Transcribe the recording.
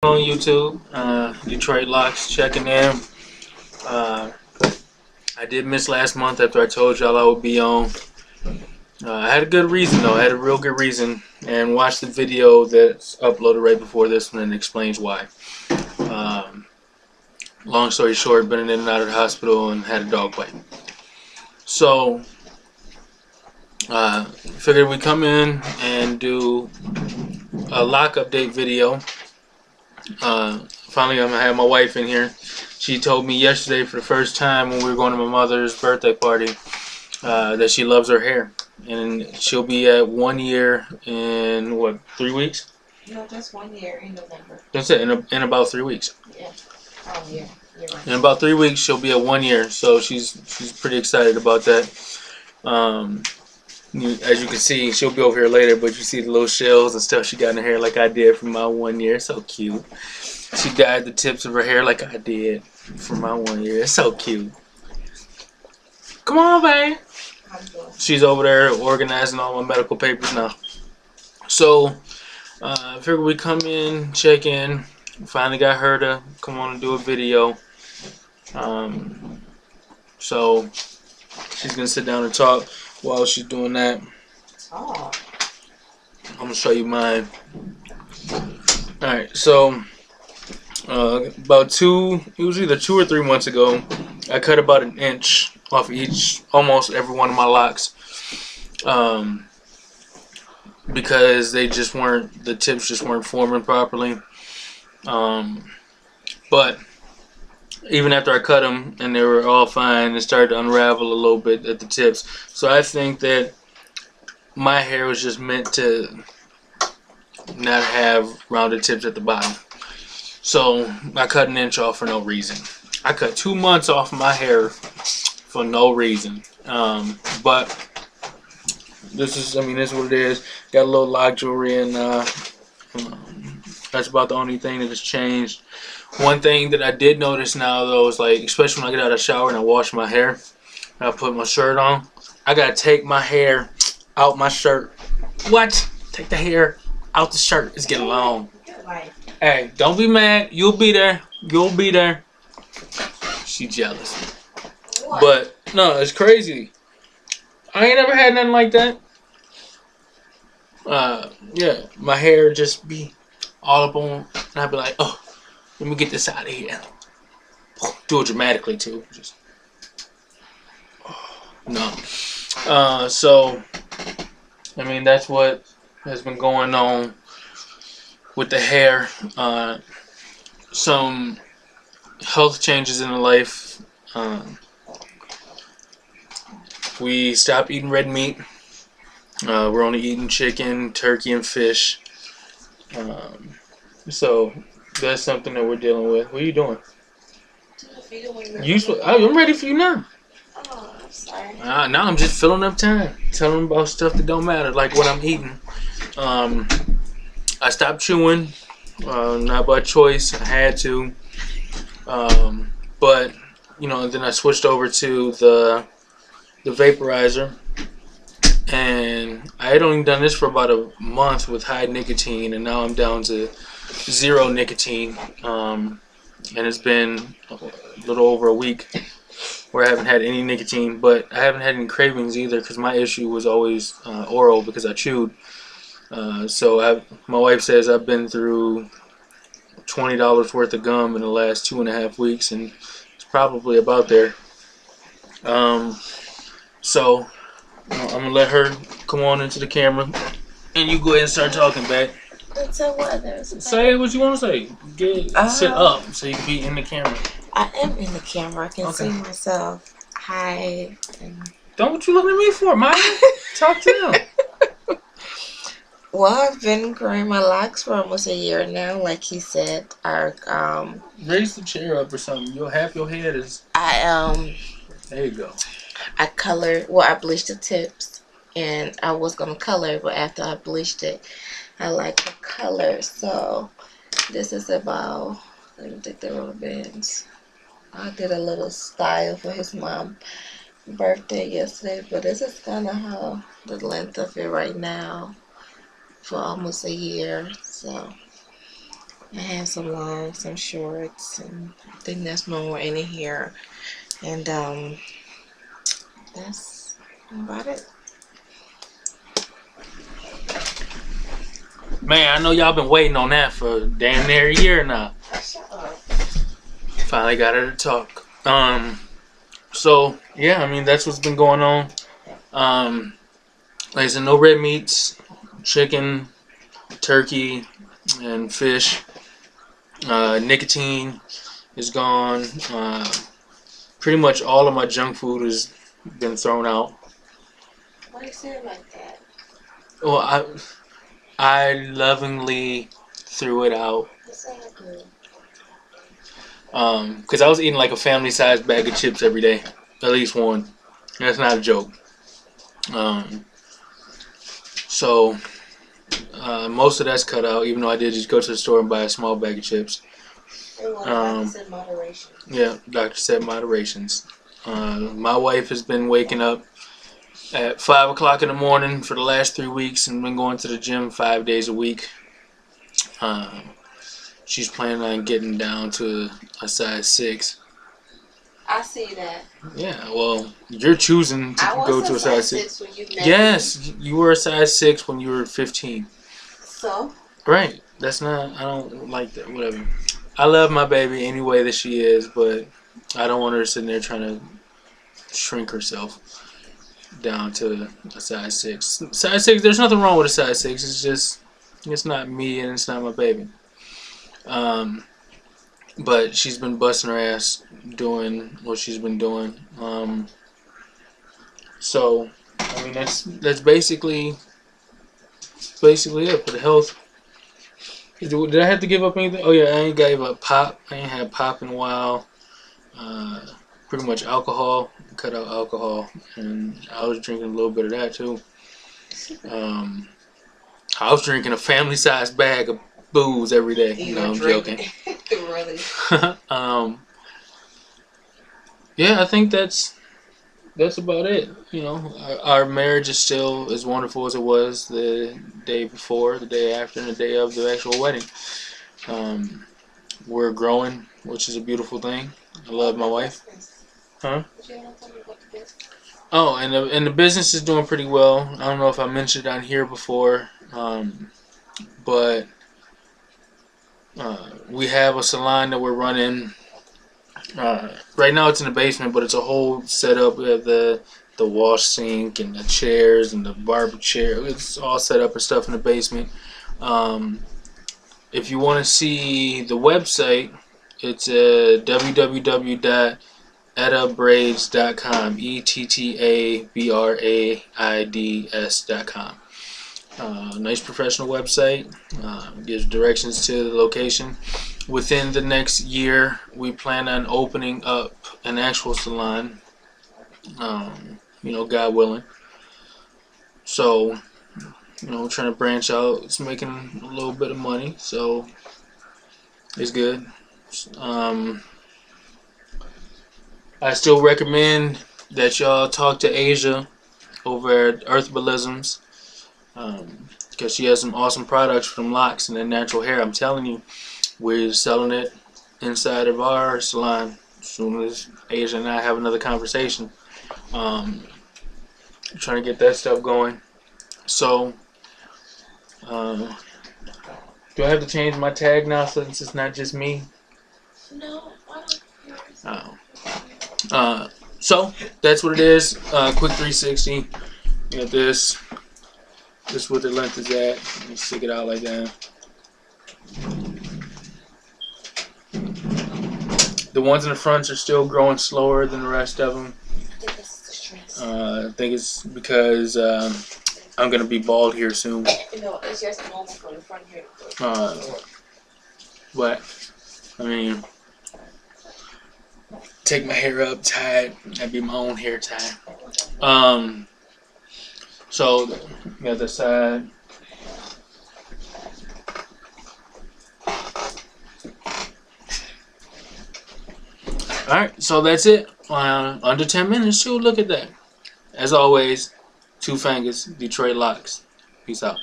On YouTube, Detroit Locks checking in. Uh, I did miss last month after I told y'all I would be on. I had a good reason though. I had a real good reason, and watch the video that's uploaded right before this one and explains why. Um, Long story short, been in and out of the hospital and had a dog bite. So figured we'd come in and do a lock update video. Finally, I'm gonna have my wife in here. She told me yesterday for the first time when we were going to my mother's birthday party that she loves her hair, and she'll be at 1 year in what, 3 weeks? No, just 1 year in November. That's it. In about 3 weeks. Yeah. Oh yeah. You're right. In about 3 weeks, she'll be at 1 year, so she's pretty excited about that. As you can see, she'll be over here later, but you see the little shells and stuff she got in her hair like I did for my 1 year. So cute. She dyed the tips of her hair like I did for my 1 year. It's so cute. Come on, babe. She's over there organizing all my medical papers now. So, I figured we'd come in, check in. Finally got her to come on and do a video. So, she's going to sit down and talk while she's doing that. Oh. I'm going to show you mine. Alright, so about it was either 2 or 3 months ago, I cut about 1 inch off almost every one of my locks, because the tips just weren't forming properly. But even after I cut them and they were all fine, it started to unravel a little bit at the tips. So I think that my hair was just meant to not have rounded tips at the bottom. So I cut 1 inch off for no reason. I cut 2 months off my hair for no reason. But this is what it is. Got a little lock jewelry, and that's about the only thing that has changed. One thing that I did notice now though is, like, especially when I get out of the shower and I wash my hair and I put my shirt on, I gotta take my hair out my shirt. What? Take the hair out the shirt. It's getting long. Hey, don't be mad. You'll be there. You'll be there. She jealous. But no, it's crazy. I ain't never had nothing like that. Yeah, my hair just be all up on, and I'd be like, oh, let me get this out of here. Do it dramatically too. Just no. So that's what has been going on with the hair. Some health changes in the life. We stopped eating red meat. We're only eating chicken, turkey, and fish. So that's something that we're dealing with. What are you doing? I'm ready for you now. Oh, I'm sorry. Now I'm just filling up time, telling them about stuff that don't matter, like what I'm eating. I stopped chewing, not by choice. I had to. But then I switched over to the vaporizer, and I had only done this for about a month with high nicotine, and now I'm down to 0 nicotine. And it's been a little over a week where I haven't had any nicotine, but I haven't had any cravings either, because my issue was always oral because I chewed. So my wife says I've been through $20 worth of gum in the last 2.5 weeks, and it's probably about there. So I'm gonna let her come on into the camera, and you go ahead and start talking, babe. It's a weather. Say what you want to say. Sit up so you can be in the camera. I am in the camera. I can see myself. Hi. Don't what you looking at me for, Maya? Talk to them. Well, I've been growing my locks for almost a year now. Like he said, raise the chair up or something. Half your head is. There you go. I bleached the tips, and I was gonna color, but after I bleached it, I like the color. So this is about. Let me take the rubber bands. I did a little style for his mom's birthday yesterday, but this is kind of how the length of it right now for almost a year. So I have some long, some shorts, and I think that's no more in here. And that's about it. Man, I know y'all been waiting on that for damn near a year now. Finally got her to talk. So yeah, I mean that's what's been going on. Like I said, no red meats, chicken, turkey, and fish. Nicotine is gone. Pretty much all of my junk food has been thrown out. Why you say it like that? Well, I lovingly threw it out. It's all good. Because I was eating like a family-sized bag of chips every day, at least one. That's not a joke. So most of that's cut out, even though I did just go to the store and buy a small bag of chips. In moderation. Yeah, doctor said moderations. My wife has been waking up at 5 o'clock in the morning for the last 3 weeks and been going to the gym 5 days a week. She's planning on getting down to a size 6. I see that. Yeah, well, you're choosing to go to a size 6. When you met Yes, you were a size 6 when you were 15. So? Right. That's not, I don't like that, whatever. I love my baby any way that she is, but I don't want her sitting there trying to shrink herself down to a size 6. Size 6, there's nothing wrong with a size 6. It's just, it's not me and it's not my baby. But she's been busting her ass doing what she's been doing. So, I mean, that's basically it for the health. Did I have to give up anything? Oh yeah, I ain't gave up pop. I ain't had pop in a while. Pretty much alcohol. Cut out alcohol, and I was drinking a little bit of that too. I was drinking a family-sized bag of booze every day. I'm joking. Really? Yeah, I think that's about it. Our marriage is still as wonderful as it was the day before, the day after, and the day of the actual wedding. We're growing, which is a beautiful thing. I love my wife. Huh? Oh, and the business is doing pretty well. I don't know if I mentioned it on here before, but we have a salon that we're running. Right now it's in the basement, but it's a whole setup. We have the wash sink and the chairs and the barber chair. It's all set up and stuff in the basement. If you want to see the website, it's ettabraids.com. ettabraids.com. Nice professional website. Gives directions to the location. Within the next year, we plan on opening up an actual salon. God willing. So, trying to branch out. It's making a little bit of money, so it's good. I still recommend that y'all talk to Asia over at Earthbalisms, because she has some awesome products from locks and then natural hair. I'm telling you, we're selling it inside of our salon as soon as Asia and I have another conversation. Trying to get that stuff going. So, do I have to change my tag now since it's not just me? No, I don't. Oh. So that's what it is. Quick 360. You got this. This is what the length is at. Let me stick it out like that. The ones in the fronts are still growing slower than the rest of them. I think it's because I'm gonna be bald here soon. It's just normal from the front here. But I mean, take my hair up, tie it. That'd be my own hair tie. So the other side. Alright, so that's it. Under 10 minutes, too. Look at that. As always, Two Fingers, Detroit Locks. Peace out.